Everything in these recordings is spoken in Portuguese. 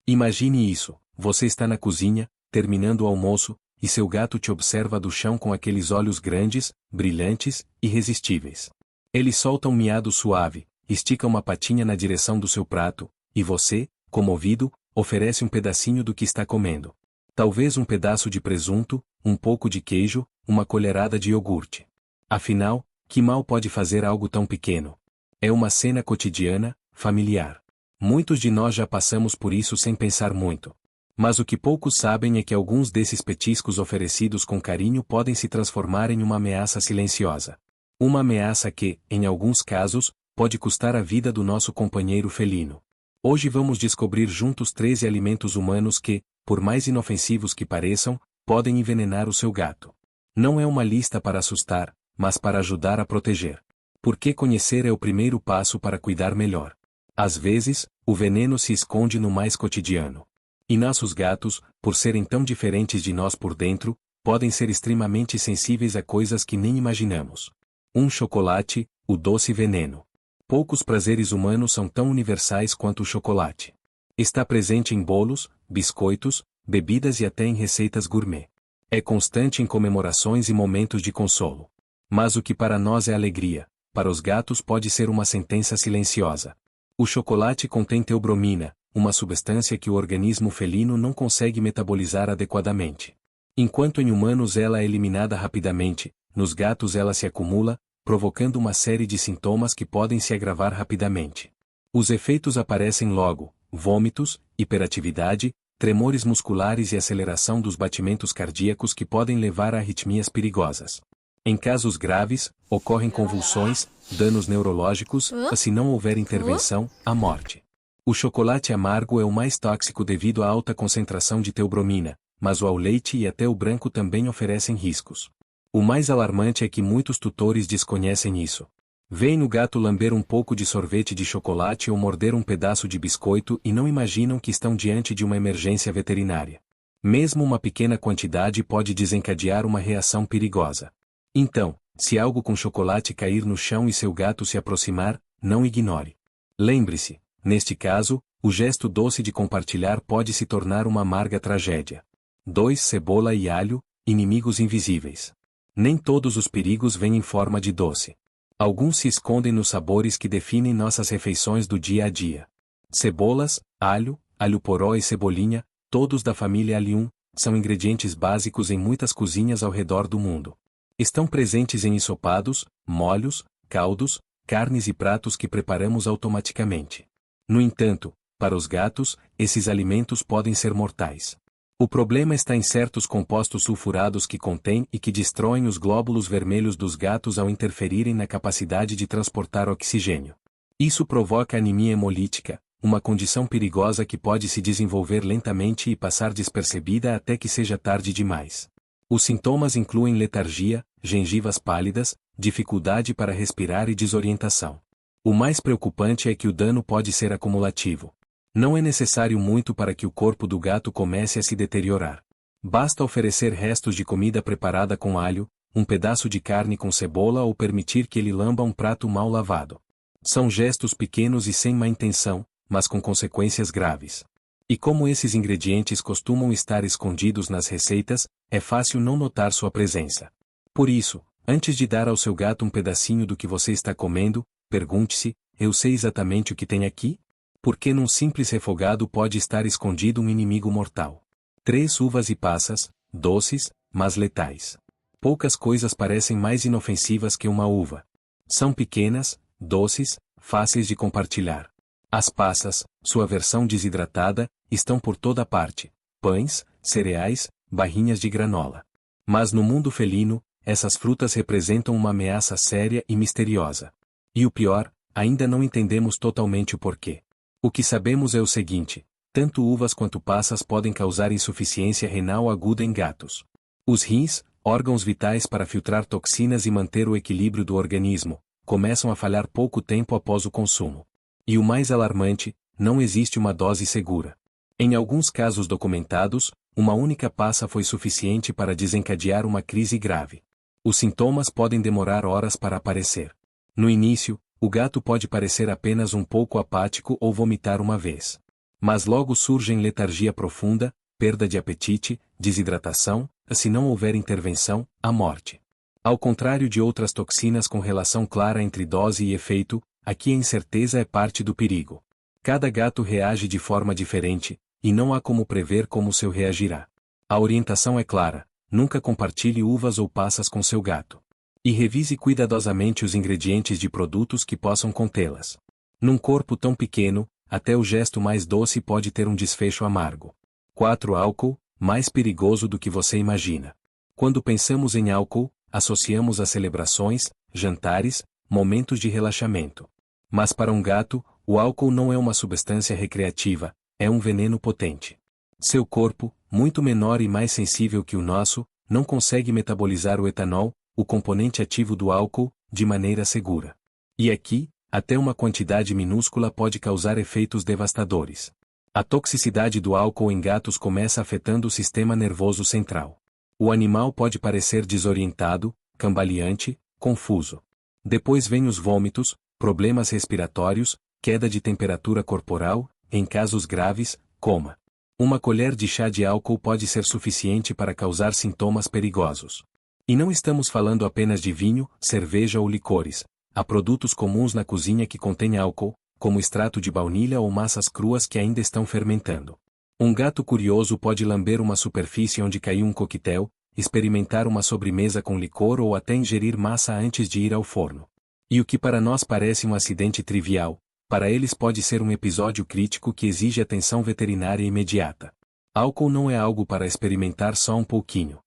Imagine isso, você está na cozinha, terminando o almoço, e seu gato te observa do chão com aqueles olhos grandes, brilhantes, irresistíveis. Ele solta um miado suave, estica uma patinha na direção do seu prato, e você, comovido, oferece um pedacinho do que está comendo. Talvez um pedaço de presunto, um pouco de queijo, uma colherada de iogurte. Afinal, que mal pode fazer algo tão pequeno? É uma cena cotidiana, familiar. Muitos de nós já passamos por isso sem pensar muito. Mas o que poucos sabem é que alguns desses petiscos oferecidos com carinho podem se transformar em uma ameaça silenciosa. Uma ameaça que, em alguns casos, pode custar a vida do nosso companheiro felino. Hoje vamos descobrir juntos 13 alimentos humanos que, por mais inofensivos que pareçam, podem envenenar o seu gato. Não é uma lista para assustar, mas para ajudar a proteger. Porque conhecer é o primeiro passo para cuidar melhor. Às vezes, o veneno se esconde no mais cotidiano. E nossos gatos, por serem tão diferentes de nós por dentro, podem ser extremamente sensíveis a coisas que nem imaginamos. Um chocolate, o doce veneno. Poucos prazeres humanos são tão universais quanto o chocolate. Está presente em bolos, biscoitos, bebidas e até em receitas gourmet. É constante em comemorações e momentos de consolo. Mas o que para nós é alegria, para os gatos pode ser uma sentença silenciosa. O chocolate contém teobromina, uma substância que o organismo felino não consegue metabolizar adequadamente. Enquanto em humanos ela é eliminada rapidamente, nos gatos ela se acumula, provocando uma série de sintomas que podem se agravar rapidamente. Os efeitos aparecem logo: vômitos, hiperatividade, tremores musculares e aceleração dos batimentos cardíacos que podem levar a arritmias perigosas. Em casos graves, ocorrem convulsões, danos neurológicos, e se não houver intervenção, a morte. O chocolate amargo é o mais tóxico devido à alta concentração de teobromina, mas o ao leite e até o branco também oferecem riscos. O mais alarmante é que muitos tutores desconhecem isso. Veem o gato lamber um pouco de sorvete de chocolate ou morder um pedaço de biscoito e não imaginam que estão diante de uma emergência veterinária. Mesmo uma pequena quantidade pode desencadear uma reação perigosa. Então, se algo com chocolate cair no chão e seu gato se aproximar, não ignore. Lembre-se, neste caso, o gesto doce de compartilhar pode se tornar uma amarga tragédia. 2. Cebola e alho, inimigos invisíveis. Nem todos os perigos vêm em forma de doce. Alguns se escondem nos sabores que definem nossas refeições do dia a dia. Cebolas, alho, alho poró e cebolinha, todos da família Allium, são ingredientes básicos em muitas cozinhas ao redor do mundo. Estão presentes em ensopados, molhos, caldos, carnes e pratos que preparamos automaticamente. No entanto, para os gatos, esses alimentos podem ser mortais. O problema está em certos compostos sulfurados que contêm e que destroem os glóbulos vermelhos dos gatos ao interferirem na capacidade de transportar oxigênio. Isso provoca anemia hemolítica, uma condição perigosa que pode se desenvolver lentamente e passar despercebida até que seja tarde demais. Os sintomas incluem letargia, gengivas pálidas, dificuldade para respirar e desorientação. O mais preocupante é que o dano pode ser acumulativo. Não é necessário muito para que o corpo do gato comece a se deteriorar. Basta oferecer restos de comida preparada com alho, um pedaço de carne com cebola ou permitir que ele lamba um prato mal lavado. São gestos pequenos e sem má intenção, mas com consequências graves. E como esses ingredientes costumam estar escondidos nas receitas, é fácil não notar sua presença. Por isso, antes de dar ao seu gato um pedacinho do que você está comendo, pergunte-se: eu sei exatamente o que tem aqui? Porque num simples refogado pode estar escondido um inimigo mortal. 3. Uvas e passas, doces, mas letais. Poucas coisas parecem mais inofensivas que uma uva. São pequenas, doces, fáceis de compartilhar. As passas, sua versão desidratada, estão por toda parte: pães, cereais, barrinhas de granola. Mas no mundo felino, essas frutas representam uma ameaça séria e misteriosa. E o pior, ainda não entendemos totalmente o porquê. O que sabemos é o seguinte: tanto uvas quanto passas podem causar insuficiência renal aguda em gatos. Os rins, órgãos vitais para filtrar toxinas e manter o equilíbrio do organismo, começam a falhar pouco tempo após o consumo. E o mais alarmante, não existe uma dose segura. Em alguns casos documentados, uma única passa foi suficiente para desencadear uma crise grave. Os sintomas podem demorar horas para aparecer. No início, o gato pode parecer apenas um pouco apático ou vomitar uma vez. Mas logo surgem letargia profunda, perda de apetite, desidratação, se não houver intervenção, a morte. Ao contrário de outras toxinas com relação clara entre dose e efeito, aqui a incerteza é parte do perigo. Cada gato reage de forma diferente, e não há como prever como seu reagirá. A orientação é clara: nunca compartilhe uvas ou passas com seu gato. E revise cuidadosamente os ingredientes de produtos que possam contê-las. Num corpo tão pequeno, até o gesto mais doce pode ter um desfecho amargo. 4. Álcool, mais perigoso do que você imagina. Quando pensamos em álcool, associamos a celebrações, jantares, momentos de relaxamento. Mas para um gato, o álcool não é uma substância recreativa, é um veneno potente. Seu corpo, muito menor e mais sensível que o nosso, não consegue metabolizar o etanol, o componente ativo do álcool, de maneira segura. E aqui, até uma quantidade minúscula pode causar efeitos devastadores. A toxicidade do álcool em gatos começa afetando o sistema nervoso central. O animal pode parecer desorientado, cambaleante, confuso. Depois vêm os vômitos, problemas respiratórios, queda de temperatura corporal, em casos graves, coma. Uma colher de chá de álcool pode ser suficiente para causar sintomas perigosos. E não estamos falando apenas de vinho, cerveja ou licores. Há produtos comuns na cozinha que contêm álcool, como extrato de baunilha ou massas cruas que ainda estão fermentando. Um gato curioso pode lamber uma superfície onde caiu um coquetel, experimentar uma sobremesa com licor ou até ingerir massa antes de ir ao forno. E o que para nós parece um acidente trivial, para eles pode ser um episódio crítico que exige atenção veterinária imediata. Álcool não é algo para experimentar só um pouquinho.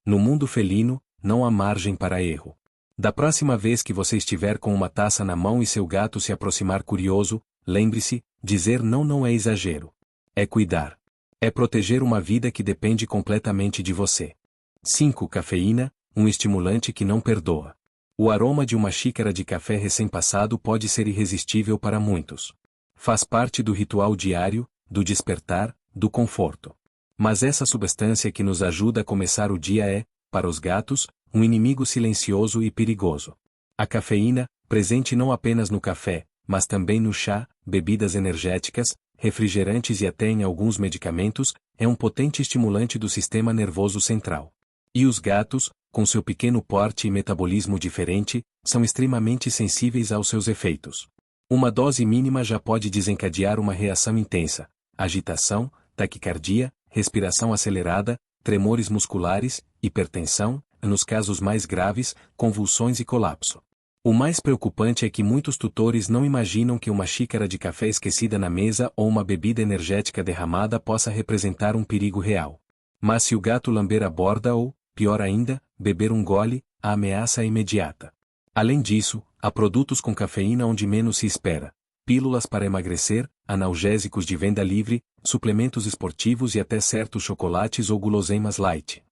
No mundo felino, não há margem para erro. Da próxima vez que você estiver com uma taça na mão e seu gato se aproximar curioso, lembre-se, dizer não é exagero. É cuidar. É proteger uma vida que depende completamente de você. 5. Cafeína, um estimulante que não perdoa. O aroma de uma xícara de café recém-passado pode ser irresistível para muitos. Faz parte do ritual diário, do despertar, do conforto. Mas essa substância que nos ajuda a começar o dia é, para os gatos, um inimigo silencioso e perigoso. A cafeína, presente não apenas no café, mas também no chá, bebidas energéticas, refrigerantes e até em alguns medicamentos, é um potente estimulante do sistema nervoso central. E os gatos, com seu pequeno porte e metabolismo diferente, são extremamente sensíveis aos seus efeitos. Uma dose mínima já pode desencadear uma reação intensa: agitação, taquicardia, respiração acelerada, tremores musculares, hipertensão, nos casos mais graves, convulsões e colapso. O mais preocupante é que muitos tutores não imaginam que uma xícara de café esquecida na mesa ou uma bebida energética derramada possa representar um perigo real. Mas se o gato lamber a borda ou, pior ainda, beber um gole, a ameaça é imediata. Além disso, há produtos com cafeína onde menos se espera: pílulas para emagrecer, analgésicos de venda livre, suplementos esportivos e até certos chocolates ou guloseimas light.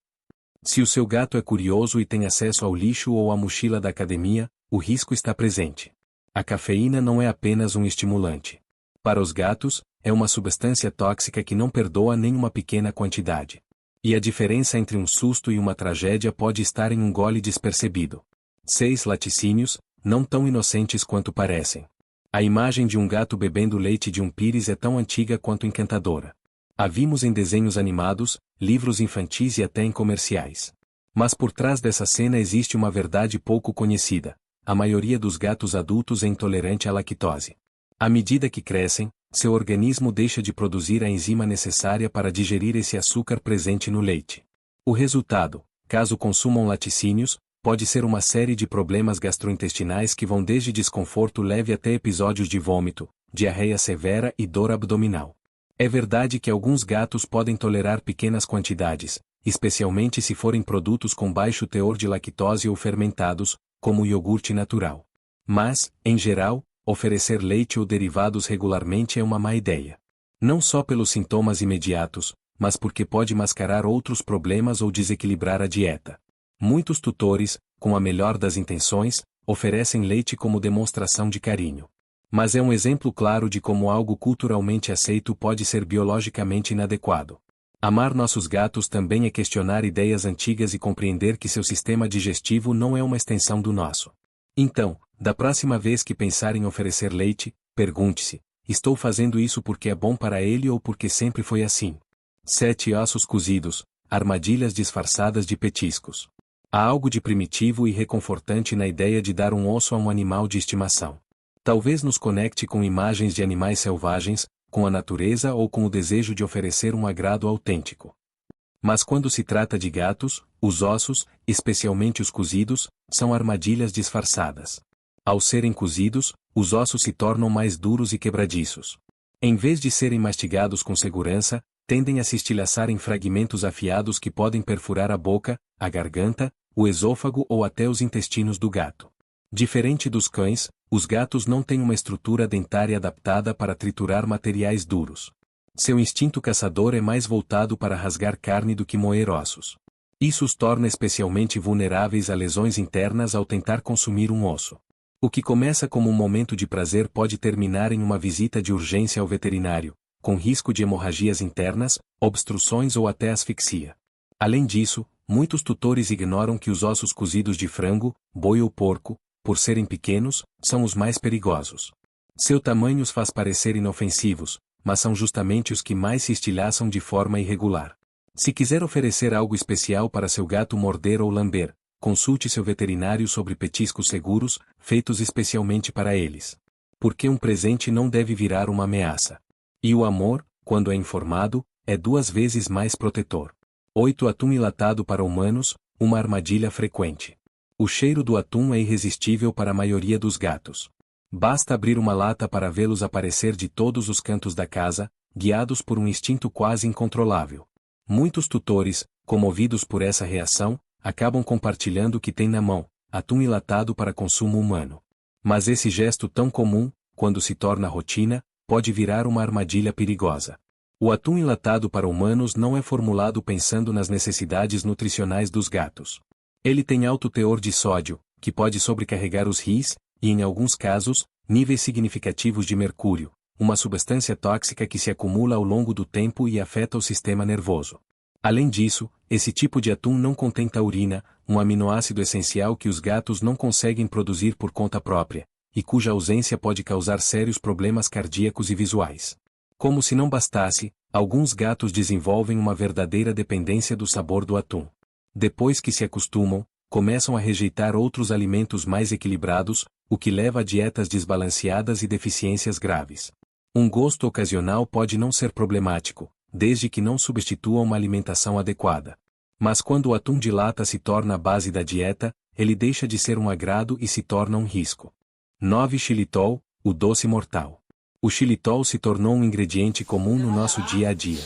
Se o seu gato é curioso e tem acesso ao lixo ou à mochila da academia, o risco está presente. A cafeína não é apenas um estimulante. Para os gatos, é uma substância tóxica que não perdoa nem uma pequena quantidade. E a diferença entre um susto e uma tragédia pode estar em um gole despercebido. 6. Laticínios, não tão inocentes quanto parecem. A imagem de um gato bebendo leite de um pires é tão antiga quanto encantadora. A vimos em desenhos animados, livros infantis e até em comerciais. Mas por trás dessa cena existe uma verdade pouco conhecida: a maioria dos gatos adultos é intolerante à lactose. À medida que crescem, seu organismo deixa de produzir a enzima necessária para digerir esse açúcar presente no leite. O resultado, caso consumam laticínios, pode ser uma série de problemas gastrointestinais que vão desde desconforto leve até episódios de vômito, diarreia severa e dor abdominal. É verdade que alguns gatos podem tolerar pequenas quantidades, especialmente se forem produtos com baixo teor de lactose ou fermentados, como o iogurte natural. Mas, em geral, oferecer leite ou derivados regularmente é uma má ideia. Não só pelos sintomas imediatos, mas porque pode mascarar outros problemas ou desequilibrar a dieta. Muitos tutores, com a melhor das intenções, oferecem leite como demonstração de carinho. Mas é um exemplo claro de como algo culturalmente aceito pode ser biologicamente inadequado. Amar nossos gatos também é questionar ideias antigas e compreender que seu sistema digestivo não é uma extensão do nosso. Então, da próxima vez que pensar em oferecer leite, pergunte-se: estou fazendo isso porque é bom para ele ou porque sempre foi assim. 7 ossos cozidos, armadilhas disfarçadas de petiscos. Há algo de primitivo e reconfortante na ideia de dar um osso a um animal de estimação. Talvez nos conecte com imagens de animais selvagens, com a natureza ou com o desejo de oferecer um agrado autêntico. Mas quando se trata de gatos, os ossos, especialmente os cozidos, são armadilhas disfarçadas. Ao serem cozidos, os ossos se tornam mais duros e quebradiços. Em vez de serem mastigados com segurança, tendem a se estilhaçar em fragmentos afiados que podem perfurar a boca, a garganta, o esôfago ou até os intestinos do gato. Diferente dos cães, os gatos não têm uma estrutura dentária adaptada para triturar materiais duros. Seu instinto caçador é mais voltado para rasgar carne do que moer ossos. Isso os torna especialmente vulneráveis a lesões internas ao tentar consumir um osso. O que começa como um momento de prazer pode terminar em uma visita de urgência ao veterinário, com risco de hemorragias internas, obstruções ou até asfixia. Além disso, muitos tutores ignoram que os ossos cozidos de frango, boi ou porco, por serem pequenos, são os mais perigosos. Seu tamanho os faz parecer inofensivos, mas são justamente os que mais se estilhaçam de forma irregular. Se quiser oferecer algo especial para seu gato morder ou lamber, consulte seu veterinário sobre petiscos seguros, feitos especialmente para eles. Porque um presente não deve virar uma ameaça. E o amor, quando é informado, é 2 vezes mais protetor. 8 Atum enlatado para humanos, uma armadilha frequente. O cheiro do atum é irresistível para a maioria dos gatos. Basta abrir uma lata para vê-los aparecer de todos os cantos da casa, guiados por um instinto quase incontrolável. Muitos tutores, comovidos por essa reação, acabam compartilhando o que têm na mão, atum enlatado para consumo humano. Mas esse gesto tão comum, quando se torna rotina, pode virar uma armadilha perigosa. O atum enlatado para humanos não é formulado pensando nas necessidades nutricionais dos gatos. Ele tem alto teor de sódio, que pode sobrecarregar os rins, e em alguns casos, níveis significativos de mercúrio, uma substância tóxica que se acumula ao longo do tempo e afeta o sistema nervoso. Além disso, esse tipo de atum não contém taurina, um aminoácido essencial que os gatos não conseguem produzir por conta própria, e cuja ausência pode causar sérios problemas cardíacos e visuais. Como se não bastasse, alguns gatos desenvolvem uma verdadeira dependência do sabor do atum. Depois que se acostumam, começam a rejeitar outros alimentos mais equilibrados, o que leva a dietas desbalanceadas e deficiências graves. Um gosto ocasional pode não ser problemático, desde que não substitua uma alimentação adequada. Mas quando o atum de lata se torna a base da dieta, ele deixa de ser um agrado e se torna um risco. 9 Xilitol, o doce mortal. O xilitol se tornou um ingrediente comum no nosso dia a dia.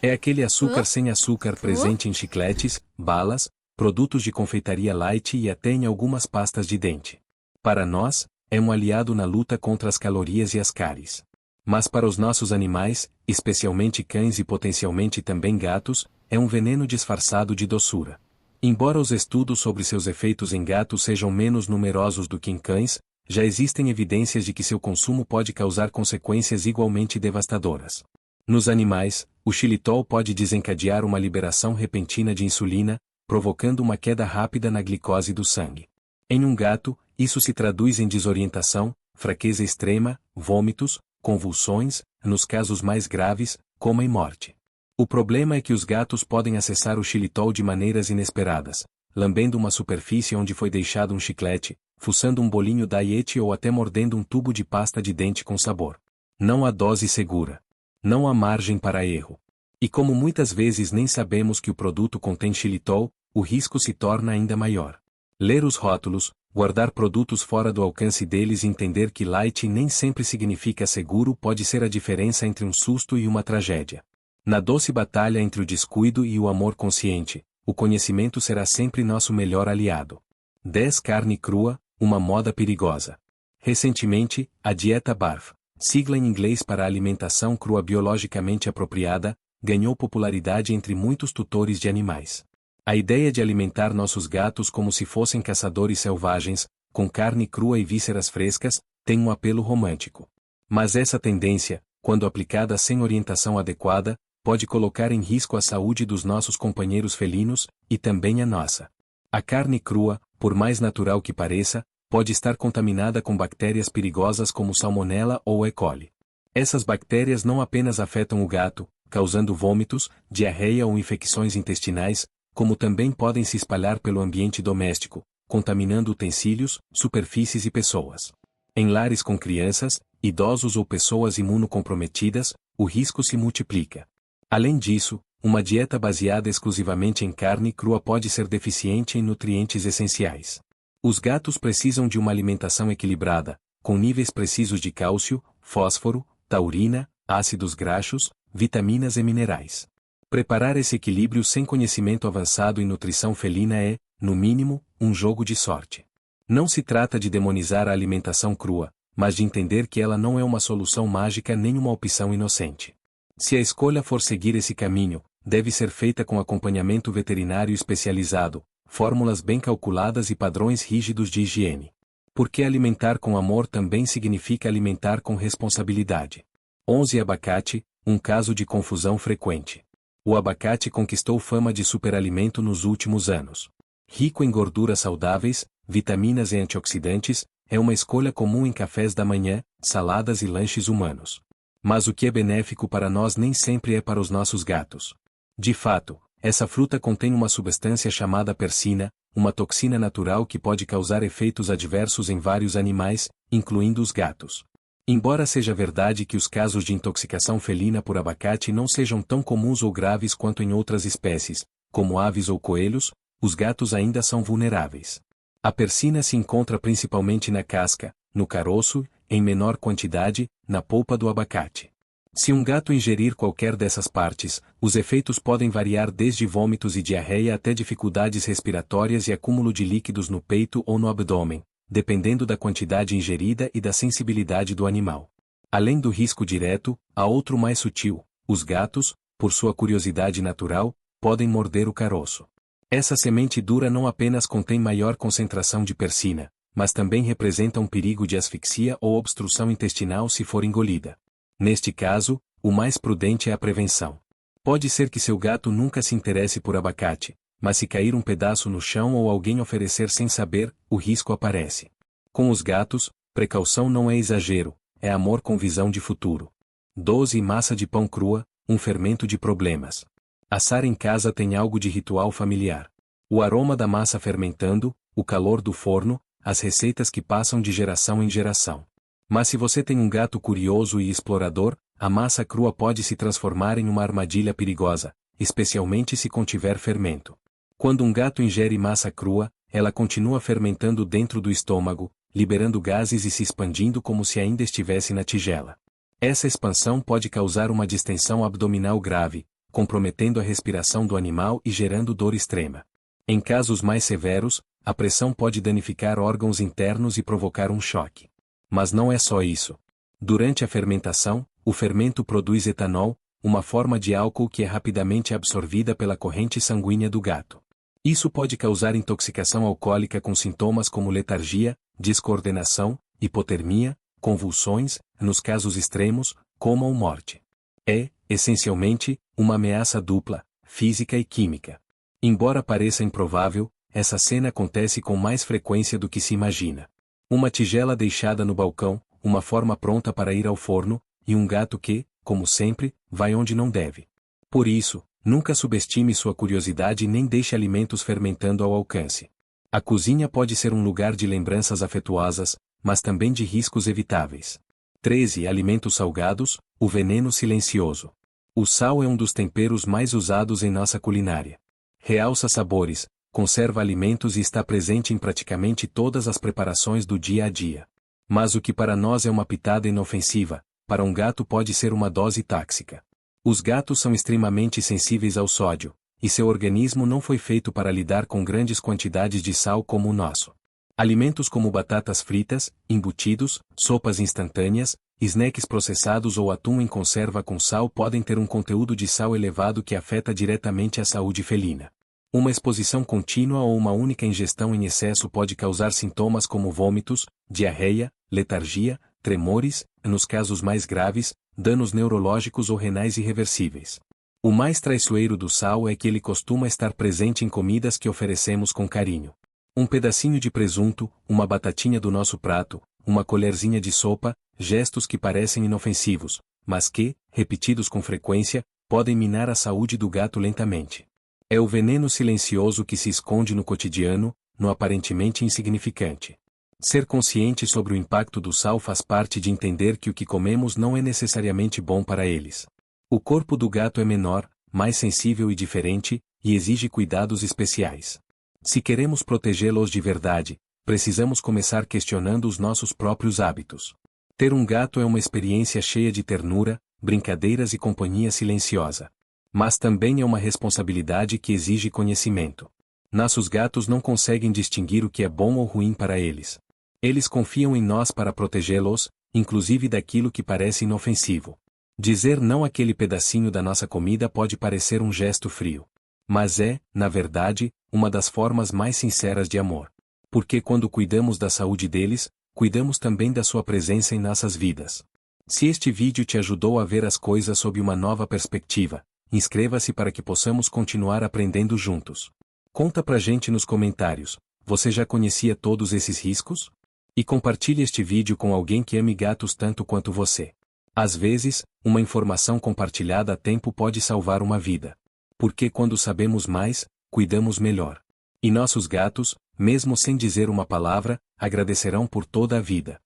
É aquele açúcar sem açúcar presente em chicletes, balas, produtos de confeitaria light e até em algumas pastas de dente. Para nós, é um aliado na luta contra as calorias e as cáries. Mas para os nossos animais, especialmente cães e potencialmente também gatos, é um veneno disfarçado de doçura. Embora os estudos sobre seus efeitos em gatos sejam menos numerosos do que em cães, já existem evidências de que seu consumo pode causar consequências igualmente devastadoras. Nos animais, o xilitol pode desencadear uma liberação repentina de insulina, provocando uma queda rápida na glicose do sangue. Em um gato, isso se traduz em desorientação, fraqueza extrema, vômitos, convulsões, nos casos mais graves, coma e morte. O problema é que os gatos podem acessar o xilitol de maneiras inesperadas, lambendo uma superfície onde foi deixado um chiclete, fuçando um bolinho diet ou até mordendo um tubo de pasta de dente com sabor. Não há dose segura. Não há margem para erro. E como muitas vezes nem sabemos que o produto contém xilitol, o risco se torna ainda maior. Ler os rótulos, guardar produtos fora do alcance deles e entender que light nem sempre significa seguro pode ser a diferença entre um susto e uma tragédia. Na doce batalha entre o descuido e o amor consciente, o conhecimento será sempre nosso melhor aliado. 10 Carne crua, uma moda perigosa. Recentemente, a dieta BARF, sigla em inglês para alimentação crua biologicamente apropriada, ganhou popularidade entre muitos tutores de animais. A ideia de alimentar nossos gatos como se fossem caçadores selvagens, com carne crua e vísceras frescas, tem um apelo romântico. Mas essa tendência, quando aplicada sem orientação adequada, pode colocar em risco a saúde dos nossos companheiros felinos, e também a nossa. A carne crua, por mais natural que pareça, pode estar contaminada com bactérias perigosas como Salmonella ou E. coli. Essas bactérias não apenas afetam o gato, causando vômitos, diarreia ou infecções intestinais, como também podem se espalhar pelo ambiente doméstico, contaminando utensílios, superfícies e pessoas. Em lares com crianças, idosos ou pessoas imunocomprometidas, o risco se multiplica. Além disso, uma dieta baseada exclusivamente em carne crua pode ser deficiente em nutrientes essenciais. Os gatos precisam de uma alimentação equilibrada, com níveis precisos de cálcio, fósforo, taurina, ácidos graxos, vitaminas e minerais. Preparar esse equilíbrio sem conhecimento avançado em nutrição felina é, no mínimo, um jogo de sorte. Não se trata de demonizar a alimentação crua, mas de entender que ela não é uma solução mágica nem uma opção inocente. Se a escolha for seguir esse caminho, deve ser feita com acompanhamento veterinário especializado, fórmulas bem calculadas e padrões rígidos de higiene. Porque alimentar com amor também significa alimentar com responsabilidade. 11. Abacate, um caso de confusão frequente. O abacate conquistou fama de superalimento nos últimos anos. Rico em gorduras saudáveis, vitaminas e antioxidantes, é uma escolha comum em cafés da manhã, saladas e lanches humanos. Mas o que é benéfico para nós nem sempre é para os nossos gatos. De fato, essa fruta contém uma substância chamada persina, uma toxina natural que pode causar efeitos adversos em vários animais, incluindo os gatos. Embora seja verdade que os casos de intoxicação felina por abacate não sejam tão comuns ou graves quanto em outras espécies, como aves ou coelhos, os gatos ainda são vulneráveis. A persina se encontra principalmente na casca, no caroço, em menor quantidade, na polpa do abacate. Se um gato ingerir qualquer dessas partes, os efeitos podem variar desde vômitos e diarreia até dificuldades respiratórias e acúmulo de líquidos no peito ou no abdômen, dependendo da quantidade ingerida e da sensibilidade do animal. Além do risco direto, há outro mais sutil: os gatos, por sua curiosidade natural, podem morder o caroço. Essa semente dura não apenas contém maior concentração de persina, mas também representa um perigo de asfixia ou obstrução intestinal se for engolida. Neste caso, o mais prudente é a prevenção. Pode ser que seu gato nunca se interesse por abacate, mas se cair um pedaço no chão ou alguém oferecer sem saber, o risco aparece. Com os gatos, precaução não é exagero, é amor com visão de futuro. 12. Massa de pão crua, um fermento de problemas. Assar em casa tem algo de ritual familiar. O aroma da massa fermentando, o calor do forno, as receitas que passam de geração em geração. Mas se você tem um gato curioso e explorador, a massa crua pode se transformar em uma armadilha perigosa, especialmente se contiver fermento. Quando um gato ingere massa crua, ela continua fermentando dentro do estômago, liberando gases e se expandindo como se ainda estivesse na tigela. Essa expansão pode causar uma distensão abdominal grave, comprometendo a respiração do animal e gerando dor extrema. Em casos mais severos, a pressão pode danificar órgãos internos e provocar um choque. Mas não é só isso. Durante a fermentação, o fermento produz etanol, uma forma de álcool que é rapidamente absorvida pela corrente sanguínea do gato. Isso pode causar intoxicação alcoólica com sintomas como letargia, descoordenação, hipotermia, convulsões, nos casos extremos, coma ou morte. É, essencialmente, uma ameaça dupla, física e química. Embora pareça improvável, essa cena acontece com mais frequência do que se imagina. Uma tigela deixada no balcão, uma forma pronta para ir ao forno, e um gato que, como sempre, vai onde não deve. Por isso, nunca subestime sua curiosidade nem deixe alimentos fermentando ao alcance. A cozinha pode ser um lugar de lembranças afetuosas, mas também de riscos evitáveis. 13. Alimentos salgados, o veneno silencioso. O sal é um dos temperos mais usados em nossa culinária. Realça sabores, conserva alimentos e está presente em praticamente todas as preparações do dia a dia. Mas o que para nós é uma pitada inofensiva, para um gato pode ser uma dose tóxica. Os gatos são extremamente sensíveis ao sódio, e seu organismo não foi feito para lidar com grandes quantidades de sal como o nosso. Alimentos como batatas fritas, embutidos, sopas instantâneas, snacks processados ou atum em conserva com sal podem ter um conteúdo de sal elevado que afeta diretamente a saúde felina. Uma exposição contínua ou uma única ingestão em excesso pode causar sintomas como vômitos, diarreia, letargia, tremores, nos casos mais graves, danos neurológicos ou renais irreversíveis. O mais traiçoeiro do sal é que ele costuma estar presente em comidas que oferecemos com carinho. Um pedacinho de presunto, uma batatinha do nosso prato, uma colherzinha de sopa, gestos que parecem inofensivos, mas que, repetidos com frequência, podem minar a saúde do gato lentamente. É o veneno silencioso que se esconde no cotidiano, no aparentemente insignificante. Ser consciente sobre o impacto do sal faz parte de entender que o que comemos não é necessariamente bom para eles. O corpo do gato é menor, mais sensível e diferente, e exige cuidados especiais. Se queremos protegê-los de verdade, precisamos começar questionando os nossos próprios hábitos. Ter um gato é uma experiência cheia de ternura, brincadeiras e companhia silenciosa. Mas também é uma responsabilidade que exige conhecimento. Nossos gatos não conseguem distinguir o que é bom ou ruim para eles. Eles confiam em nós para protegê-los, inclusive daquilo que parece inofensivo. Dizer não àquele pedacinho da nossa comida pode parecer um gesto frio. Mas é, na verdade, uma das formas mais sinceras de amor. Porque quando cuidamos da saúde deles, cuidamos também da sua presença em nossas vidas. Se este vídeo te ajudou a ver as coisas sob uma nova perspectiva, inscreva-se para que possamos continuar aprendendo juntos. Conta pra gente nos comentários, você já conhecia todos esses riscos? E compartilhe este vídeo com alguém que ame gatos tanto quanto você. Às vezes, uma informação compartilhada a tempo pode salvar uma vida. Porque quando sabemos mais, cuidamos melhor. E nossos gatos, mesmo sem dizer uma palavra, agradecerão por toda a vida.